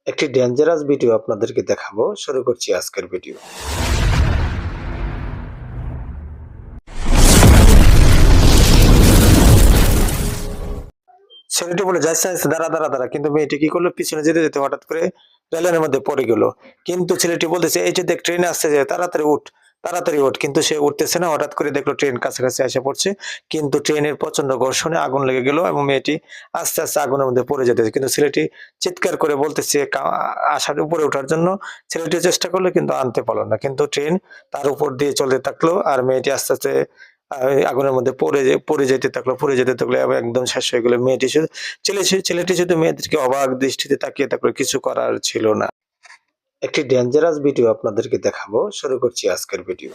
একটি dangerous video আপনাদেরকে দেখাবো। শুরু করছি আজকের ভিডিও। ছেলেটি বলে যাচ্ছে, যাচ্ছে, দাঁড়া, দাঁড়া, দাঁড়া। কিন্তু মেয়েটি কি করলো? পিছনে যেতে, যেতে হঠাৎ করে রেলের মধ্যে পড়ে গেল। কিন্তু ছেলেটি বলতেছে, "এই যে দেখ ট্রেন আসছে যে, তাড়াতাড়ি উঠ, তাড়াতাড়ি উঠ।" কিন্তু সে উঠতেছে না। হঠাৎ করে দেখলো ট্রেন কাছাকাছি এসে পড়ছে। কিন্তু ট্রেনের প্রচন্ড ঘর্ষণে আগুন লেগে গেল এবং মেয়েটি আস্তে, আস্তে আগুনের মধ্যে পড়ে যেতেছে। কিন্তু ছেলেটি চিৎকার করে বলতেছে আসার উপরে ওঠার জন্য। ছেলেটিও চেষ্টা করলো কিন্তু আনতে পারল না। কিন্তু ট্রেন তার উপর দিয়ে চলতে থাকলো আর মেয়েটি আস্তে, আস্তে আগুনের মধ্যে পড়ে যেতে থাকলো, পড়ে যেতে থাকলো এবং একদম শেষ হয়ে গেল। মেয়েটি শুধু ছেলেটি শুধু মেয়েদেরকে অবাক দৃষ্টিতে তাকিয়ে থাকলো। কিছু করার ছিল না। একটি ডেঞ্জারাস ভিডিও আপনাদেরকে দেখাবো। শুরু করছি আজকের ভিডিও।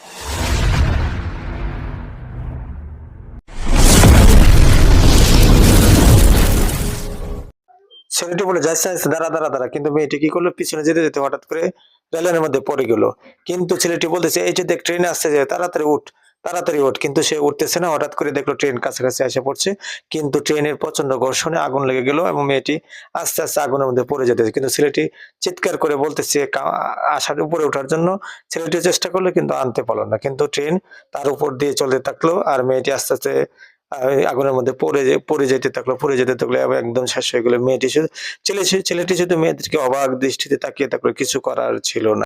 ছেলেটি বলে যাচ্ছে, যাচ্ছে, দাঁড়া, দাঁড়া, দাঁড়া। কিন্তু মেয়েটি কি করলো? পিছনে যেতে, যেতে হঠাৎ করে রেলের মধ্যে পড়ে গেল। কিন্তু ছেলেটি বলতেছে, "এই যে দেখ ট্রেন আসছে যে, তাড়াতাড়ি উঠ, তাড়াতাড়ি উঠ।" কিন্তু সে উঠতেছে না। হঠাৎ করে দেখলো ট্রেন কাছাকাছি এসে পড়ছে। কিন্তু ট্রেনের প্রচন্ড ঘর্ষণে আগুন লেগে গেল এবং মেয়েটি আস্তে, আস্তে আগুনের মধ্যে পড়ে যেতেছে। কিন্তু ছেলেটি চিৎকার করে বলতেছে আসার উপরে ওঠার জন্য। ছেলেটিও চেষ্টা করলো কিন্তু আনতে পারল না। কিন্তু ট্রেন তার উপর দিয়ে চলতে থাকলো আর মেয়েটি আস্তে, আস্তে আগুনের মধ্যে পড়ে যেতে থাকলো, পড়ে যেতে থাকলো এবং একদম শেষ হয়ে গেল। ছেলেটি শুধু মেয়েদেরকে অবাক দৃষ্টিতে তাকিয়ে থাকলো। কিছু করার ছিল না।